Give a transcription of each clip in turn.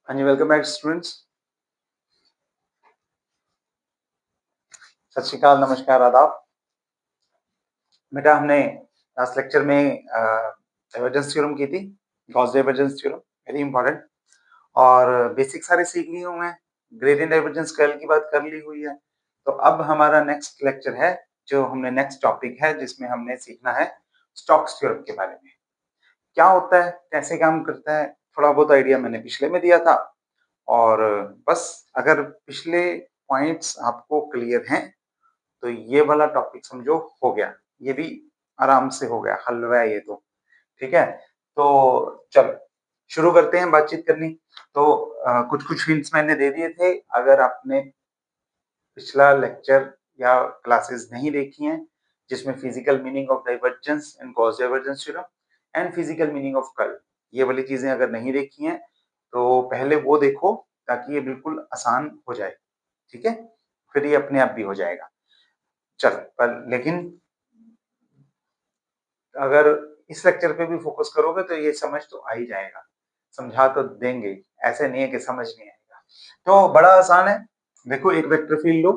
हाँ जी, welcome back students. सत श्री अकाल, नमस्कार, आदाब। बेटा हमने लास्ट लेक्चर में डाइवर्जेंस थ्योरम की थी, Gauss divergence theorem, very important. और बेसिक सारे सीख लिए हुए हैं, ग्रेडियंट डाइवर्जेंस कर्ल की बात कर ली हुई है। तो अब हमारा नेक्स्ट लेक्चर है, जो हमने नेक्स्ट टॉपिक है जिसमें हमने सीखना है स्टोक्स थ्योरम के बारे में। क्या होता है, कैसे काम करता है, थोड़ा बहुत आइडिया मैंने पिछले में दिया था। और बस अगर पिछले पॉइंट्स आपको क्लियर हैं तो ये वाला टॉपिक समझो हो गया, ये भी आराम से हो गया, हलवा है ये तो। ठीक है, तो चलो शुरू करते हैं बातचीत करनी। तो कुछ कुछ हिंट्स मैंने दे दिए थे। अगर आपने पिछला लेक्चर या क्लासेस नहीं देखी हैं जिसमें physical meaning of divergence and Gauss divergence theorem and physical meaning of curl, ये वाली चीजें अगर नहीं देखी हैं तो पहले वो देखो, ताकि ये बिल्कुल आसान हो जाए। ठीक है, फिर ये अपने आप भी हो जाएगा। चलो, पर लेकिन अगर इस लेक्चर पे भी फोकस करोगे तो ये समझ तो आ ही जाएगा, समझा तो देंगे, ऐसे नहीं है कि समझ नहीं आएगा। तो बड़ा आसान है। देखो, एक वेक्टर फील्ड लो,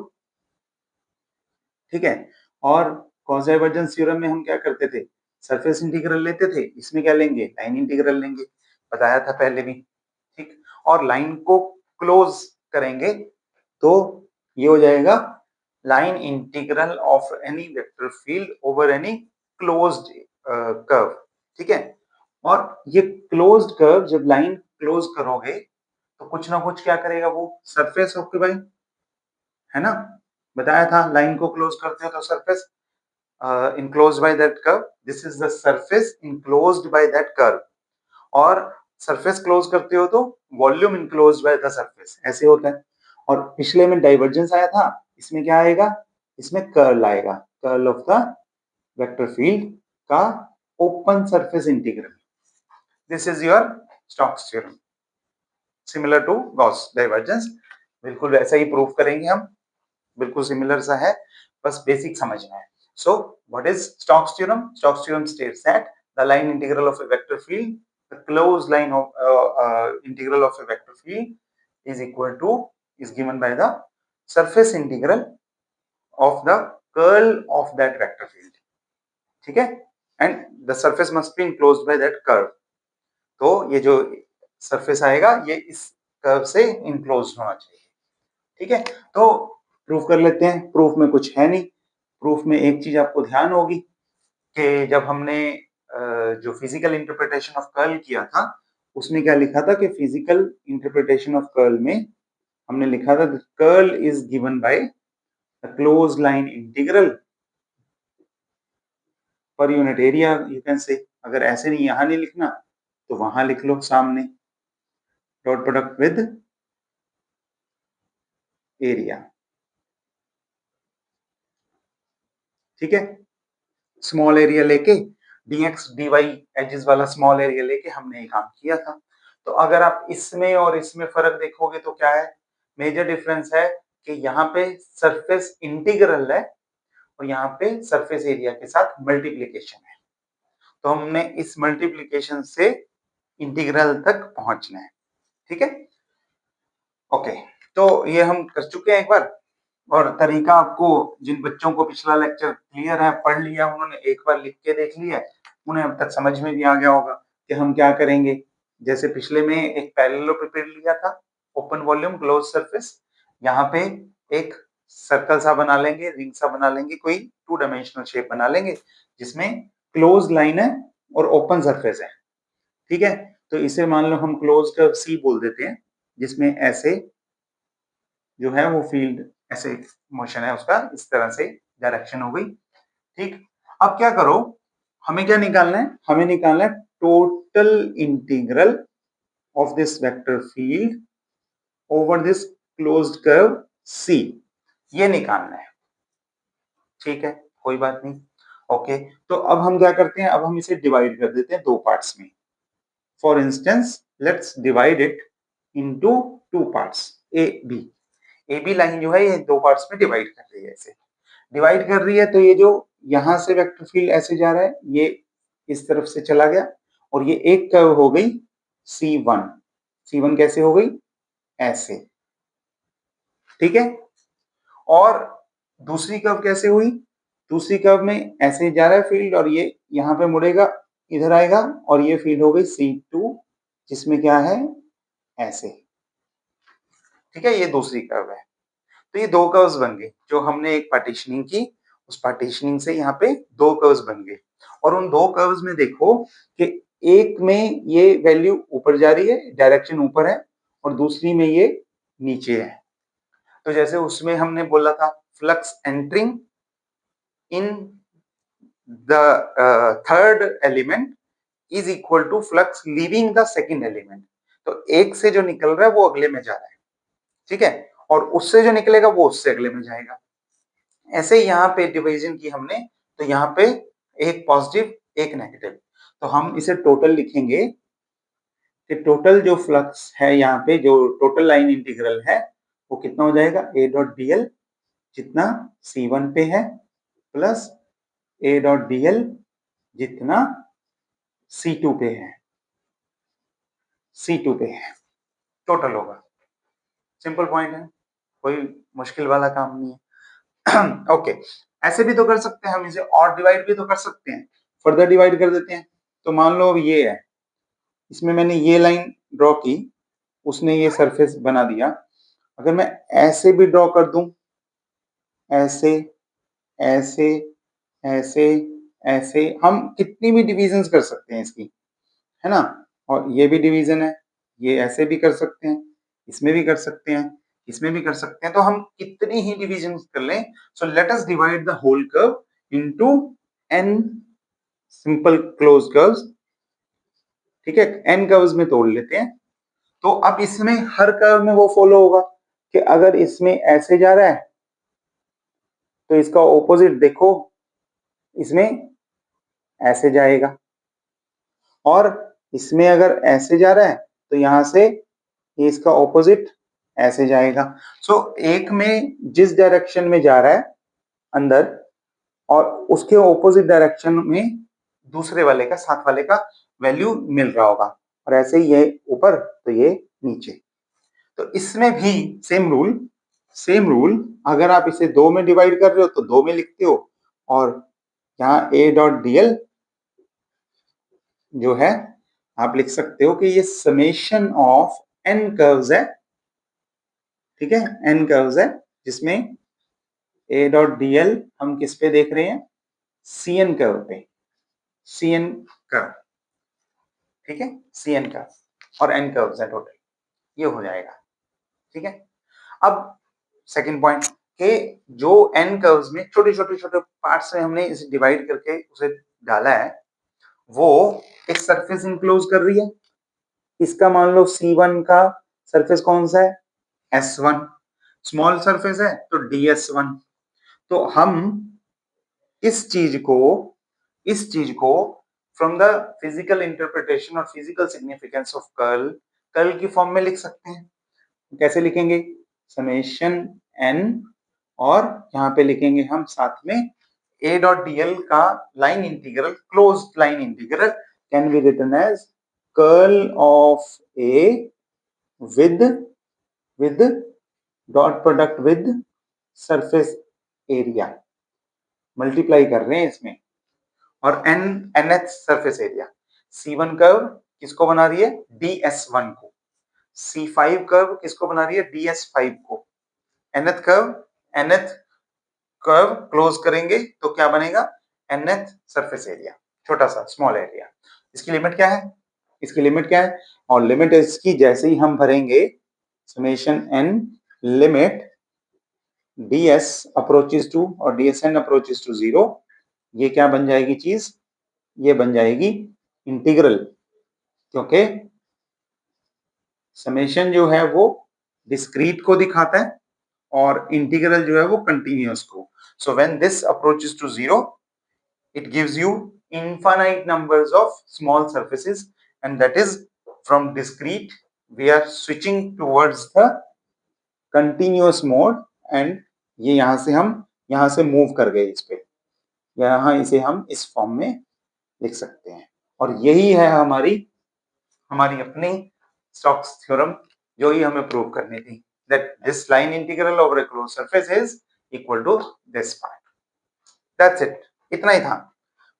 ठीक है, और गॉस डाइवर्जेंस थ्योरम में हम क्या करते थे, सरफेस इंटीग्रल लेते थे, इसमें क्या लेंगे, लाइन इंटीग्रल लेंगे, बताया था पहले भी। ठीक, और लाइन को क्लोज करेंगे तो ये हो जाएगा line integral of any vector field over any closed curve. ठीक है, और ये क्लोज्ड कर्व जब लाइन क्लोज करोगे तो कुछ ना कुछ क्या करेगा, वो सरफेस ऑक्यूपाई, है ना। बताया था लाइन को क्लोज करते हो तो surface enclosed by that curve, this is the surface enclosed by that curve। और सरफेस क्लोज करते हो तो volume enclosed by the surface, ऐसे होता है। और पिछले में डाइवर्जेंस आया था, इसमें क्या आएगा, इसमें कर्ल आएगा, curl of the vector field का open surface integral. This is your Stokes theorem, similar to Gauss divergence. बिल्कुल वैसा ही प्रूफ करेंगे हम, बिल्कुल सिमिलर सा है, बस बेसिक समझना है। So what is Stokes theorem? Stokes theorem states that the line integral of a vector field, the closed line of integral of a vector field is equal to, is given by the surface integral of the curl of that vector field। ठीक है, and the surface must be enclosed by that curve। तो ये जो surface आएगा ये इस curve से enclose होना चाहिए। ठीक है, तो प्रूफ कर लेते हैं। प्रूफ में कुछ है नहीं, प्रूफ में एक चीज आपको ध्यान होगी कि जब हमने जो फिजिकल इंटरप्रिटेशन ऑफ कर्ल किया था उसमें क्या लिखा था कि फिजिकल इंटरप्रिटेशन ऑफ कर्ल में हमने लिखा था curl is given by the close line integral per unit area, you can say. अगर ऐसे नहीं, यहां नहीं लिखना तो वहां लिख लो सामने, डॉट प्रोडक्ट विद एरिया। ठीक है, स्मॉल एरिया लेके dx dy एजेस वाला स्मॉल एरिया लेके हमने ये काम किया था। तो अगर आप इसमें और इसमें फर्क देखोगे तो क्या है, मेजर डिफरेंस है कि यहाँ पे सरफेस इंटीग्रल है और यहाँ पे सरफेस एरिया के साथ मल्टीप्लीकेशन है। तो हमने इस मल्टीप्लीकेशन से इंटीग्रल तक पहुंचना है। ठीक है, ओके, तो ये हम कर चुके हैं एक बार। और तरीका आपको, जिन बच्चों को पिछला लेक्चर क्लियर है, पढ़ लिया, उन्होंने एक बार लिख के देख लिया, उन्हें अब तक समझ में भी आ गया होगा कि हम क्या करेंगे। जैसे पिछले में एक पैरेललोग्राम लिया था, ओपन वॉल्यूम क्लोज सरफेस, यहाँ पे एक सर्कल सा बना लेंगे, रिंग सा बना लेंगे, कोई टू डायमेंशनल शेप बना लेंगे जिसमें क्लोज लाइन है और ओपन सरफेस है। ठीक है, तो इसे मान लो हम क्लोज कर्व सी बोल देते हैं, जिसमें ऐसे जो है वो फील्ड ऐसे मोशन है उसका, इस तरह से डायरेक्शन हो गई। ठीक, अब क्या करो, हमें क्या निकालना है, हमें निकालना है total integral of this vector field over this closed curve C, ये निकालना है। ठीक है, कोई बात नहीं, ओके। तो अब हम क्या करते हैं, अब हम इसे डिवाइड कर देते हैं दो पार्ट्स में। For instance let's divide it into two parts, A B. A B line जो है ये दो पार्ट्स में डिवाइड कर रही है, ऐसे डिवाइड कर रही है। तो ये जो यहां से वेक्टर फील्ड ऐसे जा रहा है, ये इस तरफ से चला गया और ये एक कर्व हो गई C1, C1 कैसे हो गई, ऐसे, ठीक है। और दूसरी कर्व कैसे हुई, दूसरी कर्व में ऐसे जा रहा है फील्ड और ये यहाँ पे मुड़ेगा, इधर आएगा और ये फील्ड हो गई C2 जिसमें क्या है, ऐसे, ठीक है। ये दूसरी कर्व है। तो ये दो कर्व्स बन गई जो हमने एक पार्टीशनिंग की, उस पार्टीशनिंग से यहाँ पे दो कर्व्स बन गए। और उन दो कर्व्स में देखो कि एक में ये वैल्यू ऊपर जा रही है, डायरेक्शन ऊपर है, और दूसरी में ये नीचे है। तो जैसे उसमें हमने बोला था flux entering in the third element is equal to flux leaving the second element. तो एक से जो निकल रहा है वो अगले में जा रहा है, ठीक है, और उससे जो निकलेगा वो उससे अगले में जाएगा। ऐसे ही यहाँ पे डिवीजन की हमने, तो यहाँ पे एक पॉजिटिव एक नेगेटिव, तो हम इसे टोटल लिखेंगे कि टोटल जो फ्लक्स है यहाँ पे, जो टोटल लाइन इंटीग्रल है वो कितना हो जाएगा, a डॉट dl जितना C1 पे है प्लस a डॉट dl जितना C2 पे है, C2 पे है, टोटल होगा। सिंपल पॉइंट है, कोई मुश्किल वाला काम नहीं है। ओके, ऐसे भी तो कर सकते हैं हम, इसे और डिवाइड भी तो कर सकते हैं, फर्दर डिवाइड कर देते हैं। तो मान लो अब ये है, इसमें मैंने ये लाइन ड्रॉ की, उसने ये सरफेस बना दिया। अगर मैं ऐसे भी ड्रॉ कर दूं, ऐसे ऐसे ऐसे ऐसे, हम कितनी भी डिविजन्स कर सकते हैं इसकी, है ना। और ये भी डिवीजन है, ये ऐसे भी कर सकते हैं, इसमें भी कर सकते हैं, इसमें भी कर सकते हैं, तो हम कितनी ही डिवीजन कर लें। So let us divide the whole curve into n simple close curves, ठीक है, n कर्व्स में तोड़ लेते हैं। तो अब इसमें हर कर्व में वो फॉलो होगा कि अगर इसमें ऐसे जा रहा है तो इसका ऑपोजिट देखो, इसमें ऐसे जाएगा, और इसमें अगर ऐसे जा रहा है तो यहां से ये इसका ऑपोजिट ऐसे जाएगा। सो एक में जिस डायरेक्शन में जा रहा है अंदर, और उसके ऑपोजिट डायरेक्शन में दूसरे वाले का, साथ वाले का वैल्यू मिल रहा होगा, और ऐसे ही ये ऊपर तो ये नीचे। तो इसमें भी सेम रूल, अगर आप इसे दो में डिवाइड कर रहे हो तो दो में लिखते हो, और यहाँ a डॉट dl जो है आप लिख सकते हो कि ये समेशन ऑफ n कर्व्स है, ठीक है, n कर्व्स है, जिसमें a डॉट dl हम किस पे देख रहे हैं, cn कर्व पे, cn कर्व, ठीक है, cn कर्व, और n कर्व्स है टोटल, ये हो जाएगा, ठीक है। अब सेकंड पॉइंट के जो n कर्व्स में छोटे छोटे छोटे पार्ट्स में हमने इसे डिवाइड करके उसे डाला है, वो एक सरफेस इंक्लोज कर रही है। इसका मान लो C1 का सरफेस कौन सा है, S1, स्मॉल सरफेस है तो DS1। तो हम इस चीज को फ्रॉम द फिजिकल इंटरप्रिटेशन और फिजिकल सिग्निफिकेंस ऑफ कर्ल की फॉर्म में लिख सकते हैं। कैसे लिखेंगे, समेशन n, और यहाँ पे लिखेंगे हम साथ में a डॉट dl का line integral, close line integral can be written as curl of a with dot product with surface area, multiply कर रहे हैं इसमें, और nth surface area. C1 curve किसको बना रही है, DS1 को, C5 कर्व किसको बना रही है, DS5 को, nth कर्व क्लोज करेंगे तो क्या बनेगा, nth सरफेस एरिया, छोटा सा स्मॉल एरिया। इसकी लिमिट क्या है, इसकी लिमिट क्या है, और लिमिट इसकी जैसे ही हम भरेंगे summation n limit ds approaches to और dsn अप्रोचेस टू 0, ये क्या बन जाएगी चीज, ये बन जाएगी इंटीग्रल, क्योंकि समेशन जो है वो डिस्क्रीट को दिखाता है और इंटीग्रल जो है वो कंटिन्यूअस को। So when this approaches to 0, it gives you infinite numbers of small surfaces, and that is from discrete we are switching towards the continuous mode, and ये यहां से हम यहां से मूव कर गए इस पे, यहां इसे हम इस फॉर्म में लिख सकते हैं। और यही है हमारी हमारी अपनी स्टोक्स थ्योरम जो ही हमें प्रूव करनी थी, that this line integral over a closed surface is equal to this part. That's it, इतना ही था।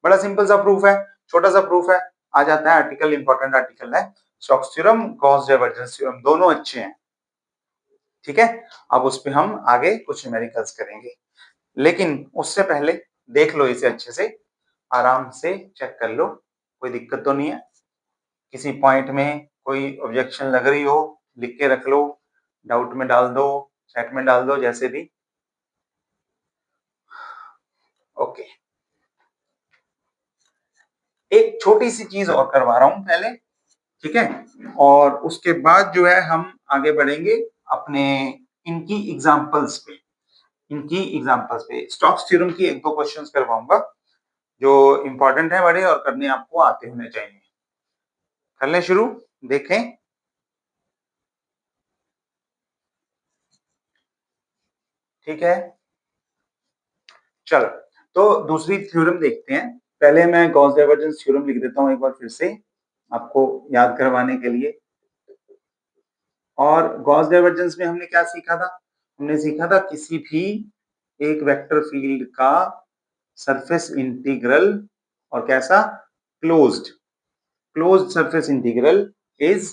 बड़ा सिंपल सा प्रूफ है, छोटा सा प्रूफ है। आ जाता है आर्टिकल, इंपॉर्टेंट आर्टिकल है। Stokes theorem, Gauss divergence theorem दोनों अच्छे हैं, ठीक है। अब उस पे हम आगे कुछ न्यूमेरिकल्स करेंगे, लेकिन उससे पहले देख लो इसे अच्छे से, आराम से चेक कर लो, कोई दिक्कत तो नहीं है। किसी पॉइंट में कोई ऑब्जेक्शन लग रही हो, लिख के रख लो, डाउट में डाल दो, चैट में डाल दो, जैसे भी। ओके, एक छोटी सी चीज और करवा रहा हूं पहले, ठीक है, और उसके बाद जो है हम आगे बढ़ेंगे अपने इनकी एग्जांपल्स पे। इनकी एग्जांपल्स पे स्टोक्स थ्योरम की एक दो क्वेश्चंस करवाऊंगा जो इंपॉर्टेंट है बड़े, और करने आपको आते होने चाहिए। कर लें शुरू, देखें। ठीक है, चलो, तो दूसरी थ्योरम देखते हैं। पहले मैं गॉस डाइवर्जेंस थ्योरम लिख देता हूं एक बार फिर से आपको याद करवाने के लिए। और गॉस डाइवर्जेंस में हमने क्या सीखा था? हमने सीखा था किसी भी एक वेक्टर फील्ड का सरफेस इंटीग्रल, और कैसा? Closed, closed surface integral is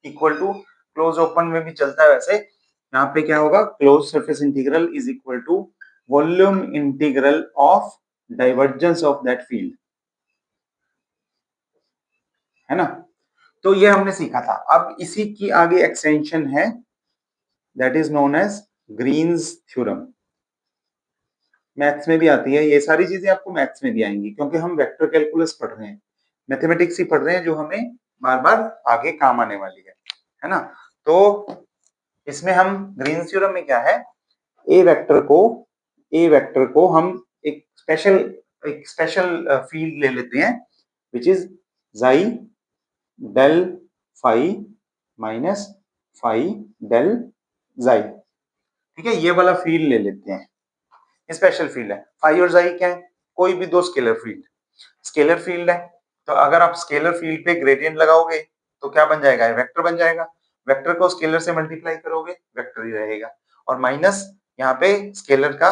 equal to, close open में भी चलता है वैसे, यहाँ पे क्या होगा? Close surface integral is equal to volume integral of divergence of that field, है ना। तो ये हमने सीखा था। अब इसी की आगे एक्सटेंशन है, that is known as Green's theorem. Maths में भी आती है, ये सारी चीजें आपको मैथ्स में भी आएंगी, क्योंकि हम वेक्टर कैलकुलस पढ़ रहे हैं, मैथमेटिक्स ही पढ़ रहे हैं, जो हमें बार बार आगे काम आने वाली है ना। तो इसमें हम ग्रीन्स थ्योरम में क्या है, ए वेक्टर को हम एक स्पेशल फील्ड ले लेते हैं, which is psi del phi minus phi del psi, ठीक है। ये वाला फील्ड ले लेते हैं, स्पेशल फील्ड है। फाई और जाई क्या है? कोई भी दो स्केलर फील्ड, स्केलर फील्ड है। तो अगर आप स्केलर फील्ड पे ग्रेडियंट लगाओगे तो क्या बन जाएगा? वेक्टर बन जाएगा। वेक्टर को स्केलर से मल्टीप्लाई करोगे, वेक्टर ही रहेगा। और माइनस यहाँ पे स्केलर का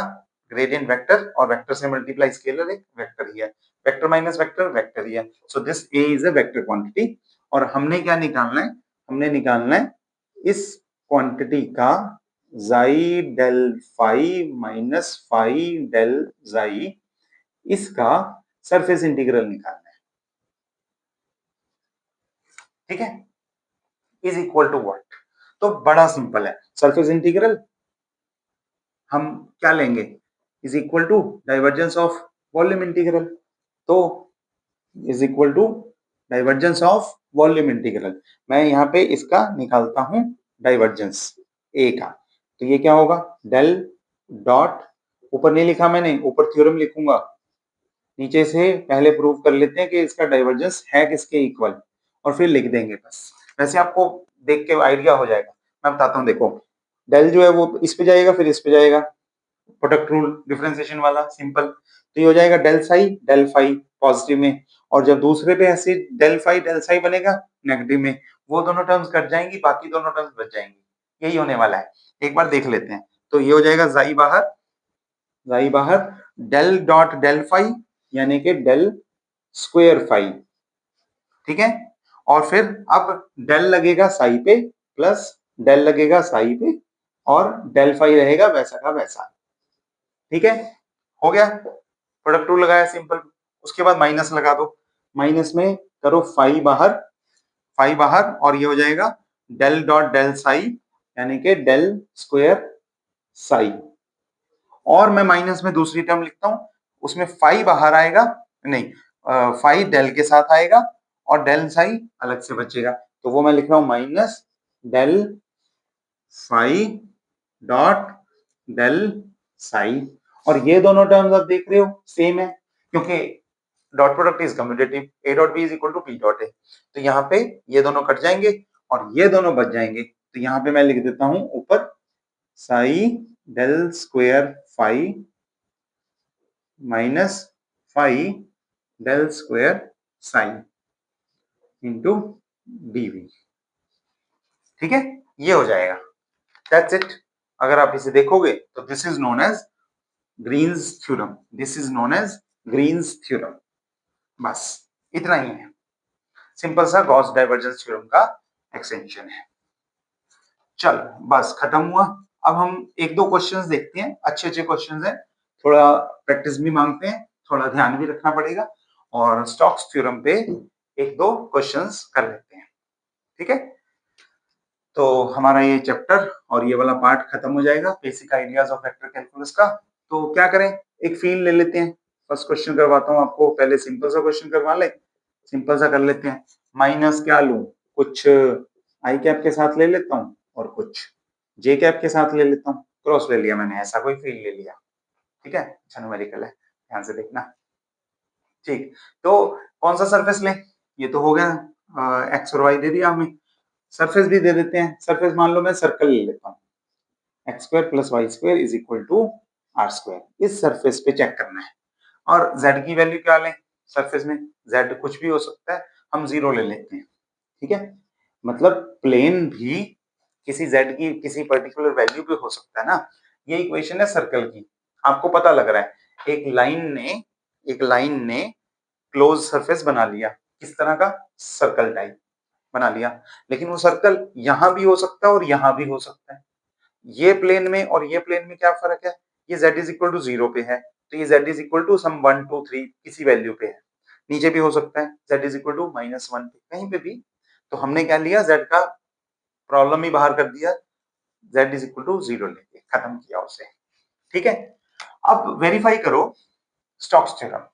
ग्रेडियंट वेक्टर, और वेक्टर से मल्टीप्लाई स्केलर, एक वेक्टर ही है। वेक्टर माइनस वेक्टर, वेक्टर ही है। So this A is a vector quantity. और हमने क्या निकालना है? हमने निकालना है इस क्वांटिटी का psi del phi minus phi del psi, इसका सरफेस इंटीग्रल निकालना है, ठीक है। Is equal to what? तो बड़ा सिंपल है, सरफेस इंटीग्रल हम क्या लेंगे? Is equal to divergence of volume integral. तो is equal to divergence of volume integral. मैं यहाँ पे इसका निकालता हूं डाइवर्जेंस ए का। तो ये क्या होगा? डेल डॉट, ऊपर नहीं लिखा मैंने, ऊपर थ्योरम लिखूंगा, नीचे से पहले प्रूव कर लेते हैं कि इसका डाइवर्जेंस है किसके इक्वल, और फिर लिख देंगे बस। वैसे आपको देख के आइडिया हो जाएगा, मैं बताता हूँ। देखो, डेल जो है वो इस पे जाएगा, फिर इस पे जाएगा, प्रोडक्ट रूल डिफरेंशिएशन वाला, सिंपल। तो ये हो जाएगा डेल फाई पॉजिटिव में, और जब दूसरे पे ऐसे डेल साई बनेगा नेगेटिव में, वो दोनों टर्म्स कट जाएंगी, बाकी दोनों टर्म्स बच जाएंगी। यही होने वाला है, एक बार देख लेते हैं। तो ये हो जाएगा जाई बाहर, डेल डॉट डेल फाई यानी कि डेल स्क्वायर फाई, ठीक है। और फिर अब डेल लगेगा साई पे, प्लस डेल लगेगा साई पे, और डेल फाई रहेगा वैसा का वैसा, ठीक है। हो गया, प्रोडक्ट रूल लगाया, सिंपल। उसके बाद माइनस लगा दो, माइनस में करो फाई बाहर, और ये हो जाएगा डेल डॉट डेल साई यानी कि डेल स्क्वायर साई। और मैं माइनस में दूसरी टर्म लिखता हूं, उसमें फाई बाहर आएगा, नहीं, फाई डेल के साथ आएगा, और डेल साई अलग से बचेगा। तो वो मैं लिख रहा हूं minus del phi dot del psi. और ये दोनों टर्म्स आप देख रहे हो सेम है, क्योंकि dot product is commutative, A dot B is equal to B dot A. तो यहाँ पे ये दोनों कट जाएंगे और ये दोनों बच जाएंगे। तो यहाँ पे मैं लिख देता हूं ऊपर psi del square phi minus phi del square psi into dv. ठीक है, ये हो जाएगा। That's it. अगर आप इसे देखोगे तो this is known as Green's theorem, this is known as Green's theorem. बस इतना ही है, सिंपल सा गॉस डाइवर्जेंस थ्योरम का एक्सटेंशन है। चल बस खत्म हुआ। अब हम एक दो क्वेश्चंस देखते हैं, अच्छे अच्छे क्वेश्चंस हैं, थोड़ा प्रैक्टिस भी मांगते हैं, थोड़ा ध्यान भी रखना पड़ेगा, और स्टोक्स थ्योरम पे एक दो क्वेश्चंस कर लेते हैं। ठीक है, तो हमारा ये चैप्टर और ये वाला पार्ट खत्म हो जाएगा, basic ideas of vector calculus का। तो क्या करें, एक फील्ड ले लेते हैं। फर्स्ट क्वेश्चन करवाता हूँ आपको, पहले सिंपल सा क्वेश्चन करवा ले, सिंपल सा कर लेते हैं। माइनस क्या लूं, कुछ आई कैप के साथ ले लेता हूँ और कुछ जे कैप के साथ ले लेता हूँ, क्रॉस ले लिया मैंने, ऐसा कोई फील्ड ले लिया। ठीक है, अच्छा न्यूमेरिकल है, ध्यान से देखना। ठीक, तो कौन सा सरफेस लें, ये तो हो गया, एक्स और वाई दे दिया हमें, सरफेस भी दे देते हैं। सरफेस मान लो मैं सर्कल ले लेता हूँ, x square plus y square is equal to r square, इस सरफेस पे चेक करना है। और z की वैल्यू क्या लें, सरफेस में z कुछ भी हो सकता है, हम 0 ले लेते हैं। ठीक है, मतलब प्लेन भी किसी z की किसी पर्टिकुलर वैल्यू पे हो सकता है ना। ये इक्वेशन है सर्कल की, आपको पता लग रहा है एक लाइन ने क्लोज सरफेस बना लिया, किस तरह का, सर्कल टाइप बना लिया, लेकिन वो सर्कल यहां भी हो सकता है और यहां भी हो सकता है। ये प्लेन में और ये प्लेन में क्या फर्क है, ये z इज इक्वल टू 0 पे है, तो ये z is equal to sum 1 2 3 किसी वैल्यू पे है। नीचे भी हो सकता है, z इज इक्वल टू -1 पे, कहीं पे भी। तो हमने क्या लिया, z का प्रॉब्लम ही बाहर कर दिया, z इज इक्वल टू 0 लेके खत्म किया उसे। ठीक है, अब वेरीफाई करो Stokes theorem,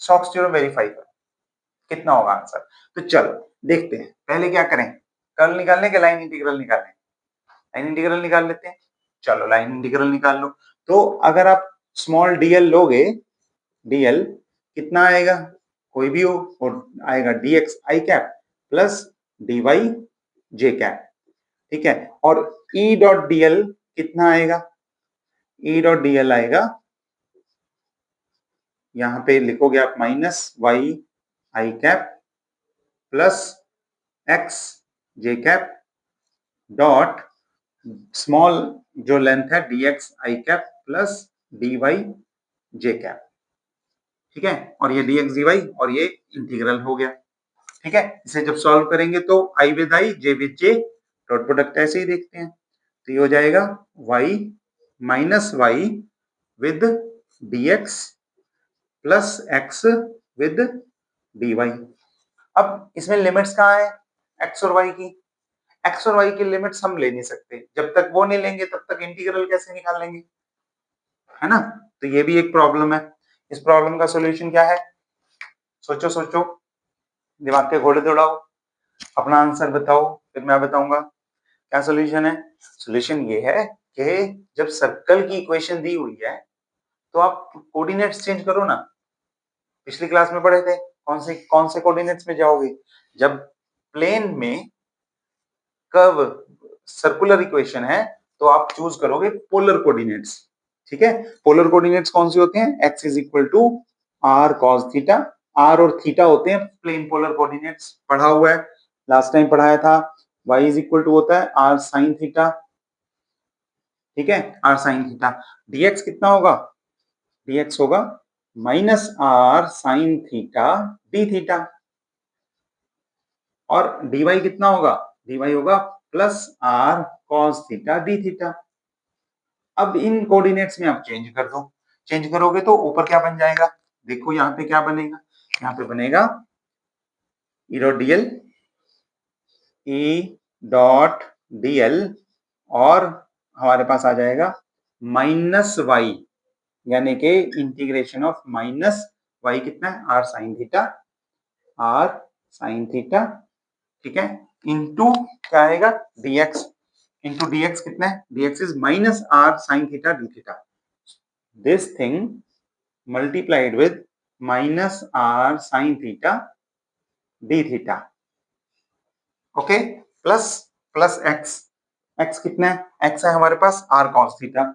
Stokes theorem verify करो कितना होगा आंसर। तो चलो देखते हैं, पहले क्या करें, कर्ल निकालने के लाइन इंटीग्रल निकालने, लाइन इंटीग्रल निकाल लेते हैं। चलो लाइन इंटीग्रल निकाल लो। तो अगर आप स्मॉल डीएल लोगे, डीएल कितना आएगा, कोई भी हो, और आएगा डीएक्स आई कैप प्लस डी वाई जे कैप। ठीक है, और ई डॉट डीएल कितना आएगा, ई डॉट डीएल आएगा, यहां पे लिखोगे आप माइनस वाई आई कैप प्लस एक्स जे कैप डॉट स्मॉल जो लेंथ है dx आई कैप प्लस dy जे कैप। ठीक है, और ये dx dy और ये इंटीग्रल हो गया। ठीक है, इसे जब सॉल्व करेंगे तो i with i j with j, dot product ऐसे ही देखते हैं, तो ये हो जाएगा y minus y with dx plus x with dy। अब इसमें लिमिट्स कहाँ है, x और y की, एक्स और वाई की लिमिट्स हम ले नहीं सकते, जब तक वो नहीं लेंगे तब तक इंटीग्रल कैसे निकाल लेंगे, है ना। तो ये भी एक प्रॉब्लम है। इस प्रॉब्लम का सॉल्यूशन क्या है, सोचो सोचो, दिमाग के घोड़े दौड़ाओ, अपना आंसर बताओ, फिर मैं बताऊंगा क्या सॉल्यूशन है। सॉल्यूशन ये है कि जब सर्कल की इक्वेशन दी हुई है तो आप कोऑर्डिनेट्स चेंज करो ना। पिछली क्लास में पढ़े थे, कौन से कोऑर्डिनेट्स में जाओगे, जब प्लेन में कर्व सर्कुलर इक्वेशन है तो आप चूज करोगे पोलर कोऑर्डिनेट्स। ठीक है, पोलर कोऑर्डिनेट्स कौन से होते हैं, x is equal to r cos theta, r और थीटा होते हैं प्लेन पोलर कोऑर्डिनेट्स, पढ़ा हुआ है, लास्ट टाइम पढ़ाया था। y इज इक्वल टू होता है आर साइन थीटा। ठीक है, आर साइन थीटा, dx कितना होगा, dx होगा minus r sine theta d theta, और dy कितना होगा, dy होगा plus r cos theta d theta. अब इन कोऑर्डिनेट्स में आप चेंज कर दो, चेंज करोगे तो ऊपर क्या बन जाएगा, देखो यहाँ पे क्या बनेगा, यहाँ पे बनेगा ई डॉट डीएल, ई डॉट डीएल, और हमारे पास आ जाएगा माइनस वाई, यानी कि इंटीग्रेशन ऑफ माइनस वाई कितना है, r sine theta, r sine theta. ठीक है, इंटू क्या आएगा, dx, इंटू dx कितना है, dx is minus r sine theta d theta, this thing multiplied with minus r sin theta d theta, okay, plus plus x, x कितना है, x है हमारे पास r cos theta,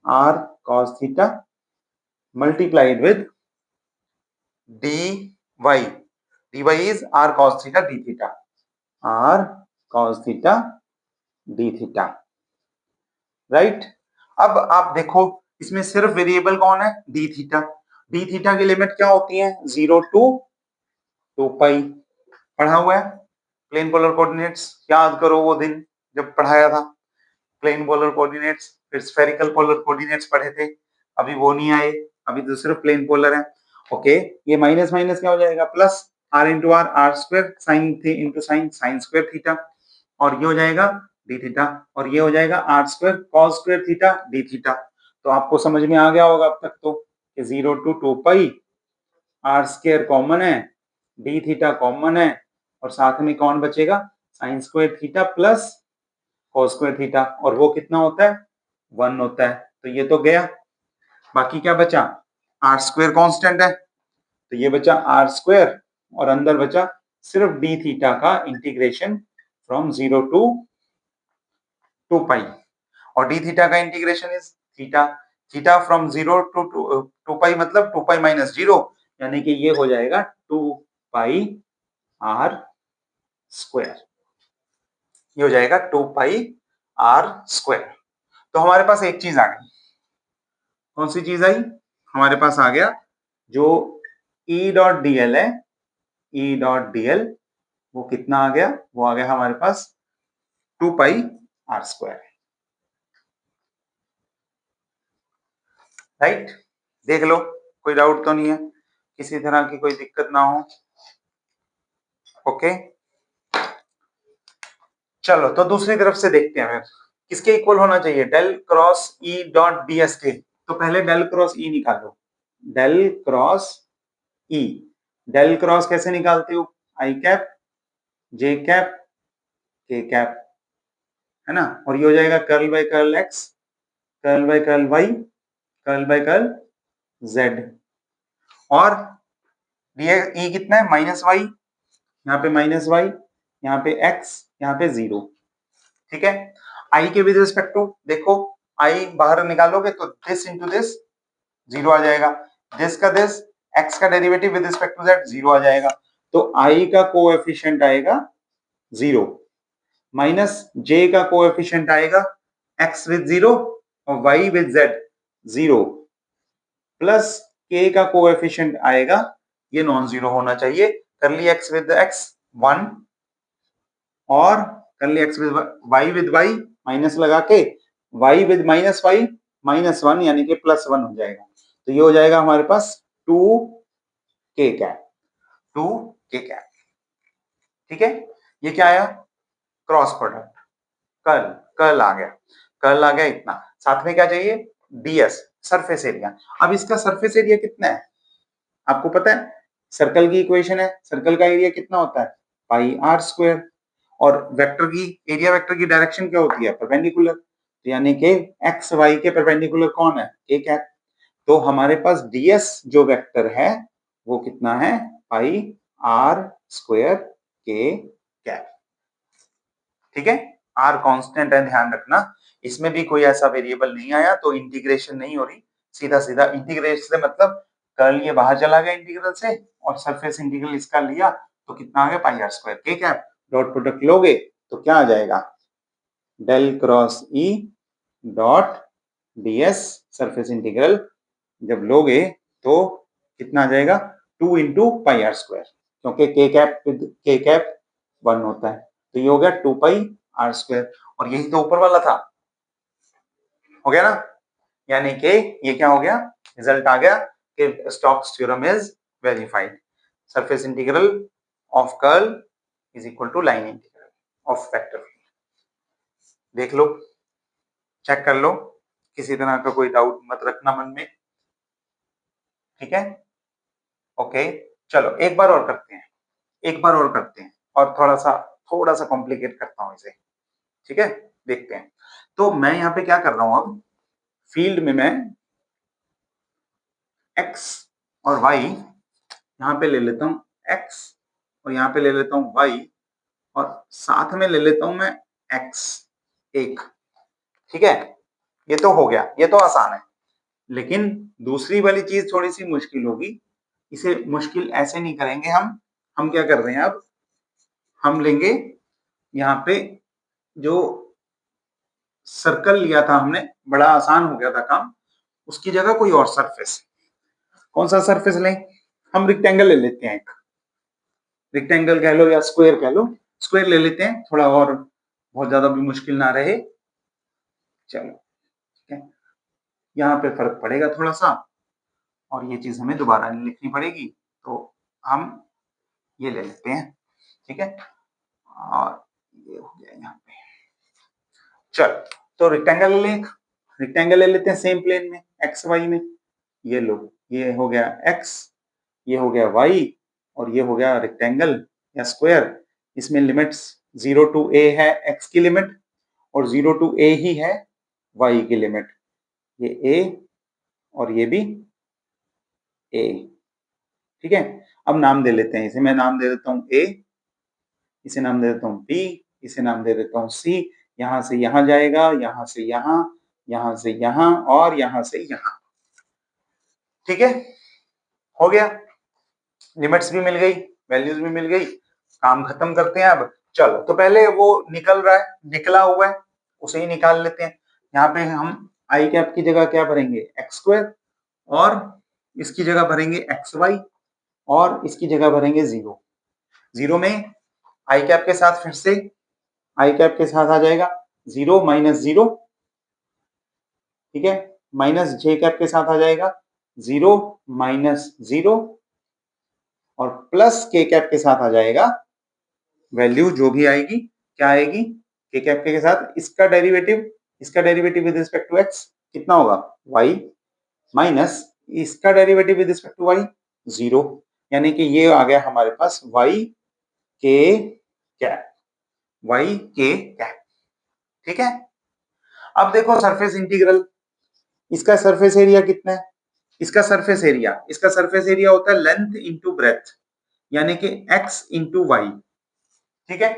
r cos theta multiplied with dy, dy is r cos theta d theta, r cos theta D theta, right. अब आप देखो इसमें सिर्फ variable कौन है, डी थीटा। डी थीटा की लिमिट क्या होती है, 0 टू 2 पाई, पढ़ा हुआ है। प्लेन पोलर कोऑर्डिनेट्स याद करो वो दिन जब पढ़ाया था, प्लेन पोलर कोऑर्डिनेट्स, फिर स्फेरिकल पोलर कोऑर्डिनेट्स पढ़े थे, अभी वो नहीं आए, अभी तो सिर्फ प्लेन पोलर है। ओके, ये माइनस माइनस क्या हो जाएगा, plus R into R, R square sine theta into sine, sine square theta, और ये हो जाएगा डी थीटा, और ये हो जाएगा r square cos square theta d theta. तो आपको समझ में आ गया होगा अब तक तो कि 0 to 2 pi, r square common है, डी थीटा कॉमन है, और साथ में कौन बचेगा, sine square theta plus cos square theta, और वो कितना होता है, 1 होता है। तो ये तो गया, बाकी क्या बचा, आर स्क्वायर कांस्टेंट है, तो ये बचा आर स्क्वायर, और अंदर बचा सिर्फ डी थीटा का इंटीग्रेशन फ्रॉम 0 टू 2 पाई, और डी थीटा का integration is theta, theta from 0 to 2 pi मतलब 2 पाई माइनस 0, यानी कि ये हो जाएगा 2 पाई आर स्क्वायर, ये हो जाएगा 2 पाई आर स्क्वायर। तो हमारे पास एक चीज आ गई, कौन सी चीज आई, हमारे पास आ गया जो E डॉट डीएल है, E डॉट डीएल वो कितना आ गया, वो आ गया हमारे पास 2 पाई आर स्क्वायर, राइट। देख लो, कोई डाउट तो नहीं है, किसी तरह की कोई दिक्कत ना हो। ओके, चलो तो दूसरी तरफ से देखते हैं, किसके इक्वल होना चाहिए, del cross E dot d S के। तो पहले डेल क्रॉस ई निकालो, del cross E, del cross कैसे निकालते हो, I cap J cap K cap, है ना, और ये हो जाएगा curl by curl x, curl by curl y, curl by curl z, और ई कितना है, माइनस वाई, यहाँ पे माइनस वाई, यहाँ पे एक्स, यहाँ पे 0, ठीक है। आई के विद रिस्पेक्ट टू देखो, आई बाहर निकालोगे तो दिस इंटू दिस 0 आ जाएगा, दिस का दिस, एक्स का derivative with respect to z 0 आ जाएगा, तो आई का कोएफिशिएंट आएगा 0, माइनस जे का कोएफिशिएंट आएगा x विद 0 और y with z 0, plus k का कोएफिशिएंट आएगा, ये नॉन जीरो होना चाहिए, करली x विद x 1, और करली x with y with y minus लगा के y with minus y minus 1, यानी कि प्लस 1 हो जाएगा। तो ये हो जाएगा हमारे पास 2 k कैप, 2 k कैप, ठीक है। ये क्या आया, क्रॉस प्रोडक्ट, कर्ल, कर्ल आ गया, कर्ल आ गया इतना, साथ में क्या चाहिए, डीएस सरफेस एरिया। अब इसका सरफेस एरिया कितना है आपको पता है, सर्कल की इक्वेशन है, सर्कल का एरिया कितना होता है, पाई आर स्क्वायर, और वेक्टर की एरिया, वेक्टर की डायरेक्शन क्या होती है, परपेंडिकुलर, तो यानी कि एक्स वाई के परपेंडिकुलर कौन है, ए कैप। तो हमारे पास डीएस जो वेक्टर है वो कितना है, पाई आर स्क्वायर के कैप, ठीक है। आर कांस्टेंट है, ध्यान रखना, इसमें भी कोई ऐसा वेरिएबल नहीं आया तो इंटीग्रेशन नहीं हो रही, सीधा सीधा इंटीग्रेशन से मतलब कर्ल ये बाहर चला गया इंटीग्रल से, और सरफेस इंटीग्रल इसका लिया तो कितना आ गया, pi r square K cap, dot product लोगे तो क्या आ जाएगा, del cross E dot ds surface integral जब लोगे तो कितना आ जाएगा, 2 इंटू पाई आर स्क्वायर, क्योंकि के कैप 1 होता है, तो ये हो गया 2 पाई आर स्क्वायर, और यही तो ऊपर वाला था, हो गया ना, यानी कि ये क्या हो गया, रिजल्ट आ गया कि Stokes theorem is verified, surface integral of curl is equal to line integral of vector. देख लो, चेक कर लो, किसी तरह का कोई डाउट मत रखना मन में, ठीक है। ओके, चलो एक बार और करते हैं, एक बार और करते हैं, और थोड़ा सा कॉम्प्लिकेट करता हूं इसे, ठीक है, देखते हैं। तो मैं यहाँ पे क्या कर रहा हूं, अब फील्ड में मैं x और y यहाँ पे ले लेता हूँ, x और यहाँ पे ले लेता हूँ y, और साथ में ले लेता हूं मैं x एक, ठीक है। ये तो हो गया, ये तो आसान है, लेकिन दूसरी वाली चीज थोड़ी सी मुश्किल होगी, इसे मुश्किल ऐसे नहीं करेंगे हम क्या कर रहे हैं अब, हम लेंगे यहाँ पे जो सर्कल लिया था हमने, बड़ा आसान हो गया था काम, उसकी जगह कोई और सरफेस। कौन सा सरफेस लें? हम रेक्टेंगल ले लेते हैं, एक रेक्टेंगल कह लो या स्क्वायर कह लो, स्क्वायर ले लेते हैं, थोड़ा और बहुत ज्यादा भी मुश्किल ना रहे। चलो ठीक है, यहाँ पे फर्क पड़ेगा थोड़ा सा, और ये चीज हमें दोबारा नहीं लिखनी पड़ेगी, तो हम ये ले लेते हैं, ठीक है। और ये हो गया यहाँ पे। चल, तो रेक्टेंगल ले लेते हैं सेम प्लेन में, एक्स वाई में। ये लो, ये हो गया एक्स, ये हो गया वाई, और ये हो गया रेक्टेंगल या स्क्वायर। इसमें लिमिट्स 0 टू ए है एक्स की लिमिट, और 0 टू ए ही है वाई की लिमिट। ये ए और ये भी ए, ठीक है। अब नाम दे लेते हैं, इसे मैं नाम दे देता हूँ ए, इसे नाम दे देता हूँ बी, इसे नाम दे देता हूँ सी। यहां से यहां जाएगा, यहां से यहां, यहां से यहां, और यहां से यहां, ठीक है। हो गया, लिमिट्स भी मिल गई, वैल्यूज भी मिल गई, काम खत्म करते हैं अब। चलो, तो पहले वो निकल रहा है, निकला हुआ है, उसे ही निकाल लेते हैं। यहाँ पे हम आई कैप की जगह क्या भरेंगे? एक्स स्क्वायर, और इसकी जगह भरेंगे एक्स वाई, और इसकी जगह भरेंगे 0। 0 में आई कैप के साथ फिर से आई कैप के साथ आ जाएगा 0 माइनस 0, ठीक है। माइनस जे कैप के साथ आ जाएगा 0 माइनस 0, और प्लस के कैप के साथ आ जाएगा वैल्यू जो भी आएगी, क्या आएगी? के कैप के साथ इसका derivative with respect to x कितना होगा? y, माइनस इसका derivative with respect to y 0, यानी कि ये आ गया हमारे पास y के कैप, ठीक है। अब देखो सरफेस इंटीग्रल, इसका सरफेस एरिया कितना है? इसका सरफेस एरिया होता है लेंथ इंटू ब्रेथ, यानी कि x इंटू वाई, ठीक है।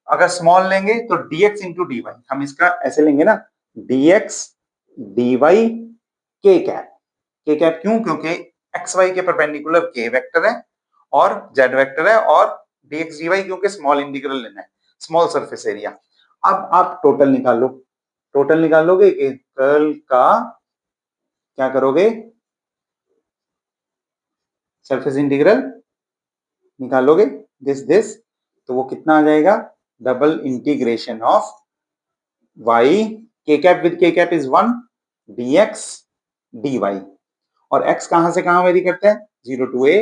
अगर स्मॉल लेंगे तो dx इंटू डी वाई, हम इसका ऐसे लेंगे ना, dx dy के कैप क्यों? क्योंकि एक्स वाई के परपेंडिकुलर के वेक्टर है और जेड वेक्टर है, और dx dy क्योंकि स्मॉल इंटीग्रल लेना है, स्मॉल सरफेस एरिया। अब आप टोटल निकालोगे कि कर्ल का क्या करोगे? सरफेस इंटीग्रल निकालोगे दिस, तो वो कितना आ जाएगा? डबल इंटीग्रेशन ऑफ y के कैप विद के कैप इज 1 dx dy, और x कहां से कहां वेरी करता है? 0 टू a,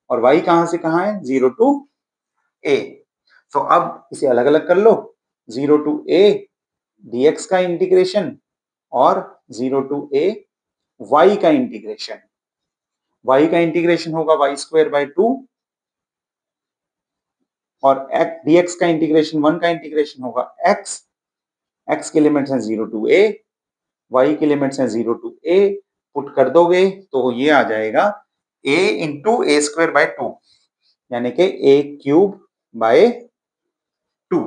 और y कहां से कहां है? 0 टू a। तो अब इसे अलग अलग कर लो, 0 टू a dx का इंटीग्रेशन, और 0 टू a y का इंटीग्रेशन। y का इंटीग्रेशन होगा y स्क्वायर बाय 2, और dx का इंटीग्रेशन 1 का इंटीग्रेशन होगा x के लिमिट्स हैं 0 टू a, y की लिमिट्स हैं 0 टू a, पुट कर दोगे तो ये आ जाएगा a into A square by 2, यानी कि a क्यूब बाय 2।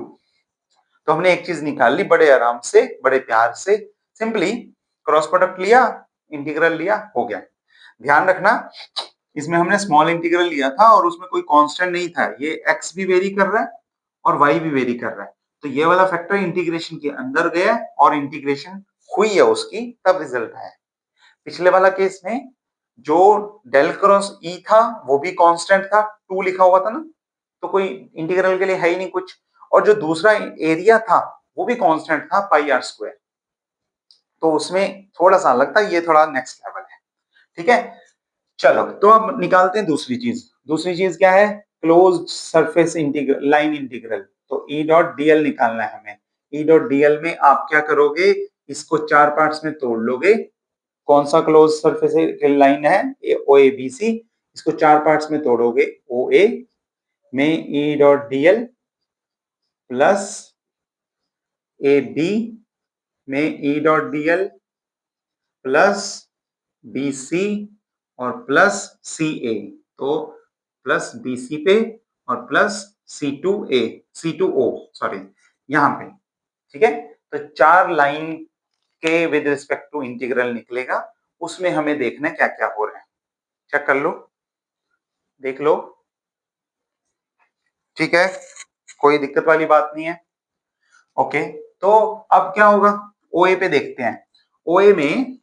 तो हमने एक चीज निकाल ली बड़े आराम से, बड़े प्यार से, सिंपली क्रॉस प्रोडक्ट लिया, इंटीग्रल लिया, हो गया। ध्यान रखना, इसमें हमने स्मॉल इंटीग्रल लिया था और उसमें कोई कांस्टेंट नहीं था, ये x भी वेरी कर रहा है और y भी वेरी कर रहा है, तो ये वाला फैक्टर इंटीग्रेशन के अंदर गया और इंटीग्रेशन हुई है उसकी, तब रिजल्ट आया। पिछले वाला केस में जो डेल क्रॉस ई था वो भी कांस्टेंट था, 2 लिखा हुआ था ना, तो कोई इंटीग्रल के लिए है ही नहीं कुछ, और जो दूसरा एरिया था वो भी कांस्टेंट था पाई आर स्क्वायर, तो उसमें थोड़ा सा लगता है, ये थोड़ा नेक्स्ट लेवल है, ठीक है। चलो, तो अब निकालते हैं दूसरी चीज क्या है? Closed surface integral, line integral. तो ई डॉट डीएल निकालना है हमें। ई डॉट डीएल में आप क्या करोगे? इसको 4 पार्ट्स में तोड़ लोगे। कौन सा क्लोज सरफेस लाइन है? O A B C. इसको 4 पार्ट्स में तोड़ोगे, ओ ए में E dot dl plus A B में E dot dl plus B C और प्लस सी ए, तो प्लस बी सी पे और प्लस C2 O, सॉरी, यहां पे, ठीक है। तो 4 लाइन के विद रिस्पेक्ट टू इंटीग्रल निकलेगा, उसमें हमें देखना है क्या क्या हो रहा है। चेक कर लो, देख लो, ठीक है, कोई दिक्कत वाली बात नहीं है। ओके, तो अब क्या होगा? ओ ए पे देखते हैं। ओ ए में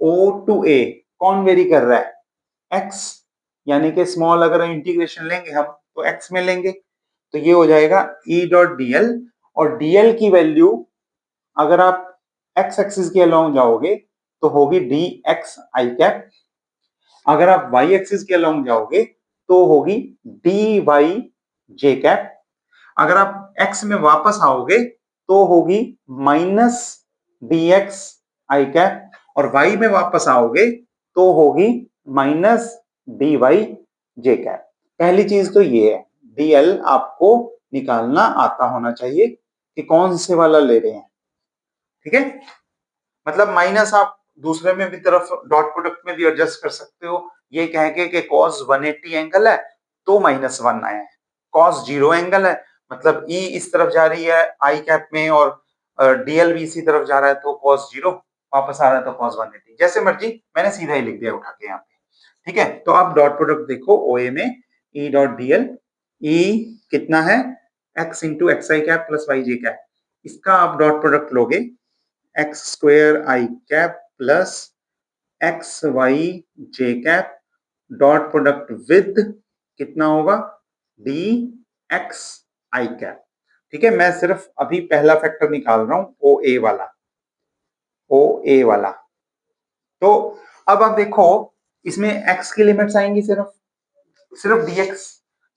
ओ टू ए कौन वेरी कर रहा है? एक्स, यानी कि स्मॉल अगर इंटीग्रेशन लेंगे हम तो एक्स में लेंगे, तो ये हो जाएगा ई डॉट डीएल। और डीएल की वैल्यू अगर आप एक्स एक्सिस के अलोंग जाओगे तो होगी डी एक्स आई कैप, अगर आप वाई एक्सिस के अलोंग जाओगे तो होगी डी वाई जे कैप, अगर आप एक्स में वापस आओगे तो होगी minus D x I cap, और वाई में वापस आओगे तो होगी माइनस डी वाई जे कैप। पहली चीज तो ये है, डीएल आपको निकालना आता होना चाहिए कि कौन से वाला ले रहे हैं। ठीक है, मतलब माइनस आप दूसरे में भी तरफ डॉट प्रोडक्ट में भी एडजस्ट कर सकते हो, ये कह के कि cos 180 एंगल है तो -1 आया है, cos 0 एंगल है मतलब ई इस तरफ जा रही है आई कैप में और डीएल भी इसी तरफ जा रहा है तो cos 0 वापस आ रहा है तो cos 180, जैसे मर्जी मैंने सीधा ही लिख दिया उठा के यहाँ पे। ठीक है, तो आप डॉट प्रोडक्ट देखो ओए में ई डॉट डीएल, ई कितना है x into x I cap plus y J cap, इसका आप डॉट प्रोडक्ट लोगे x square I cap plus x y J cap dot product with कितना होगा डी एक्स आई कैप। ठीक है, मैं सिर्फ अभी पहला फैक्टर निकाल रहा हूं ओ ए वाला, ओ ए वाला। तो अब आप देखो इसमें x की लिमिट्स आएंगी सिर्फ dx,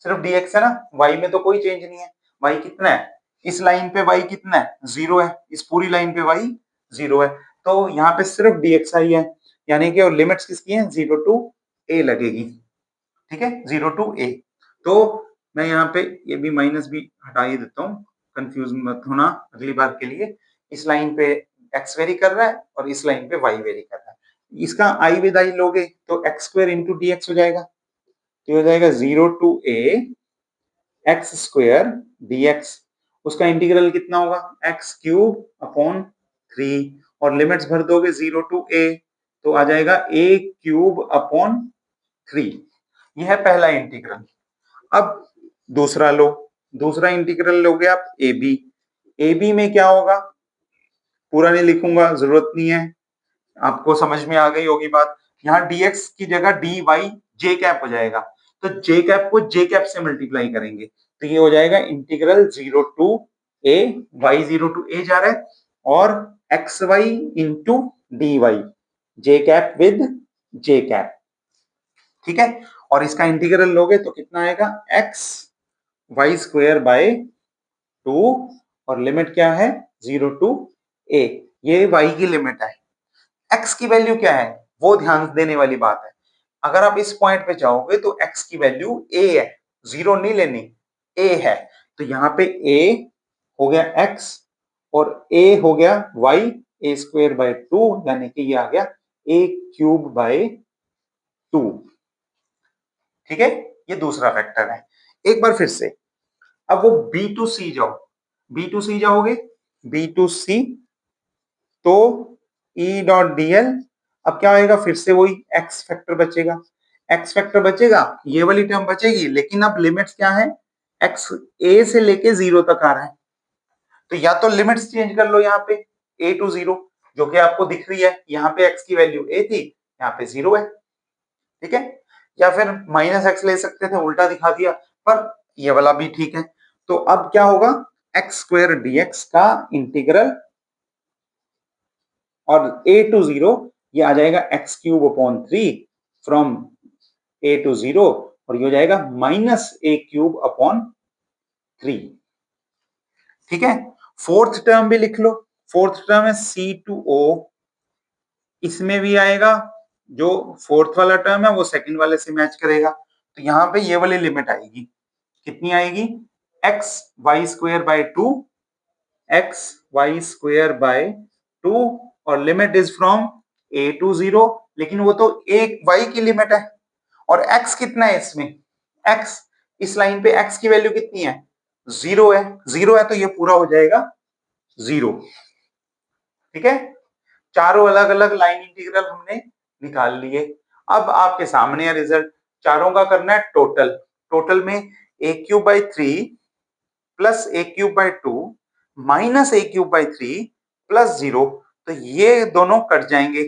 सिर्फ dx है ना, y में तो कोई चेंज नहीं है। y कितना है इस लाइन पे, y कितना है 0 है, इस पूरी लाइन पे y 0 है, तो यहाँ पे सिर्फ dx आई है, यानी कि और लिमिट्स किसकी हैं 0 टू a लगेगी। ठीक है, 0 टू a। तो मैं यहाँ पे ये भी माइनस भी हटा ही देता हूँ, कंफ्यूज मत होना अगली बार के लिए। इस लाइन पे x वेरी कर रहा है और इस लाइन पे y वेरी कर रहा है, इसका i विद i लोगे तो x square into d x हो जाएगा, तो हो जाएगा 0 to a x square d x, उसका इंटीग्रल कितना होगा एक्स क्यूब अपॉन 3, और लिमिट्स भर दोगे 0 टू a तो आ जाएगा a क्यूब अपॉन 3। यह है पहला इंटीग्रल। अब दूसरा लो, दूसरा इंटीग्रल लोगे आप ए बी, ए बी में क्या होगा पूरा नहीं लिखूंगा, जरूरत नहीं है, आपको समझ में आ गई होगी बात। यहाँ dx की जगह dy j कैप हो जाएगा, तो j कैप को j कैप से मल्टीप्लाई करेंगे तो ये हो जाएगा integral 0 to a, y 0 to a जा रहा है और x y into d y, J cap with j cap. ठीक है, और इसका इंटीग्रल लोगे तो कितना आएगा x वाई स्क्वायर बाय 2, और लिमिट क्या है 0 टू a, ये y की लिमिट है। x की वैल्यू क्या है वो ध्यान देने वाली बात है, अगर आप इस पॉइंट पे जाओगे तो x की वैल्यू a है, 0 नहीं लेनी, a है, तो यहाँ पे a हो गया x और a हो गया y, a स्क्वायर बाय 2 यानी कि ये आ गया a क्यूब बाय 2। ठीक है, ये दूसरा फैक्टर है। एक बार फिर से, अब वो बी टू सी जाओ, बी टू सी जाओगे, बी टू सी तो ई डॉट डीएल, अब क्या होगा फिर से वही एक्स फैक्टर बचेगा, एक्स फैक्टर बचेगा, ये वाली टर्म बचेगी, लेकिन अब लिमिट्स क्या है एक्स ए से लेके 0 तक आ रहा है, तो या तो लिमिट्स चेंज कर लो यहाँ पे a टू 0 जो कि आपको दिख रही है, यहाँ पे x की वैल्यू a थी यहाँ पे 0 है। ठीक है, या फिर माइनस एक्स ले सकते थे, उल्टा दिखा दिया, पर ये वाला भी ठीक है। तो अब क्या होगा एक्स स्क्वायर डीएक्स का इंटीग्रल और a टू 0 ये आ जाएगा x cube upon 3 from a to 0, और ये हो जाएगा माइनस a क्यूब अपॉन 3। ठीक है, फोर्थ टर्म भी लिख लो, फोर्थ टर्म है c टू o, इसमें भी आएगा जो फोर्थ वाला टर्म है वो सेकंड वाले से मैच करेगा, तो यहाँ पे ये वाली लिमिट आएगी, कितनी आएगी x y square by 2, x y square by 2, और limit is from a to 0, लेकिन वो तो एक y की लिमिट है, और x कितना है इसमें, x इस लाइन पे x की वैल्यू कितनी है 0 है, 0 है तो ये पूरा हो जाएगा 0। ठीक है, चारों अलग अलग लाइन इंटीग्रल हमने निकाल लिए। अब आपके सामने है रिजल्ट, चारों का करना है टोटल, टोटल में a cube by 3 plus a cube by 2 minus a cube by 3 plus 0, तो ये दोनों कट जाएंगे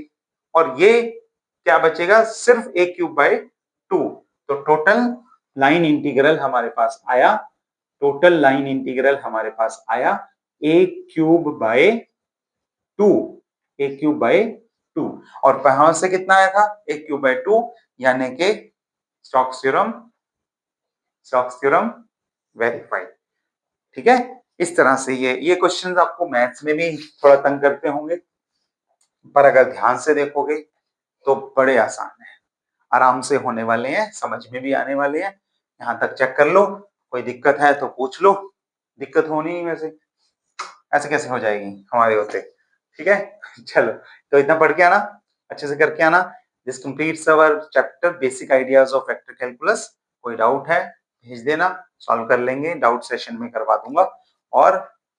और ये क्या बचेगा, सिर्फ a क्यूब बाय 2। तो टोटल लाइन इंटीग्रल हमारे पास आया, टोटल लाइन इंटीग्रल हमारे पास आया a cube by 2, a cube by 2। और वहां से कितना आया था, a क्यूब बाय 2, यानी कि स्टोक्स थ्योरम वेरीफाइड। ठीक है, इस तरह से ये क्वेश्चंस आपको मैथ्स में भी थोड़ा तंग करते होंगे, पर अगर ध्यान से देखोगे तो बड़े आसान है, आराम से होने वाले हैं, समझ में भी आने वाले हैं। यहाँ तक चेक कर लो, कोई दिक्कत है तो पूछ लो, दिक्कत होनी ही, वैसे ऐसे कैसे हो जाएगी हमारे होते। ठीक है चलो, तो इतना पढ़ के आना, अच्छे से करके आना। This completes our chapter basic ideas of vector calculus. कोई डाउट है भेज देना, सॉल्व कर लेंगे, डाउट सेशन में करवा दूंगा। और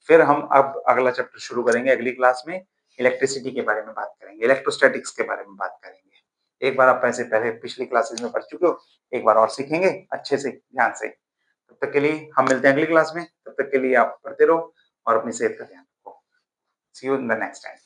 फिर हम अब अगला चैप्टर शुरू करेंगे अगली क्लास में, इलेक्ट्रिसिटी के बारे में बात करेंगे, इलेक्ट्रोस्टैटिक्स के बारे में बात करेंगे। एक बार आप ऐसे पहले पिछली क्लासेस में पढ़ चुके हो, एक बार और सीखेंगे अच्छे से ध्यान से। तब तक के लिए हम मिलते हैं अगली क्लास में, तब तक के लिए आप पढ़ते रहो और अपनी सेहत का ध्यान रखो। See you in the next time.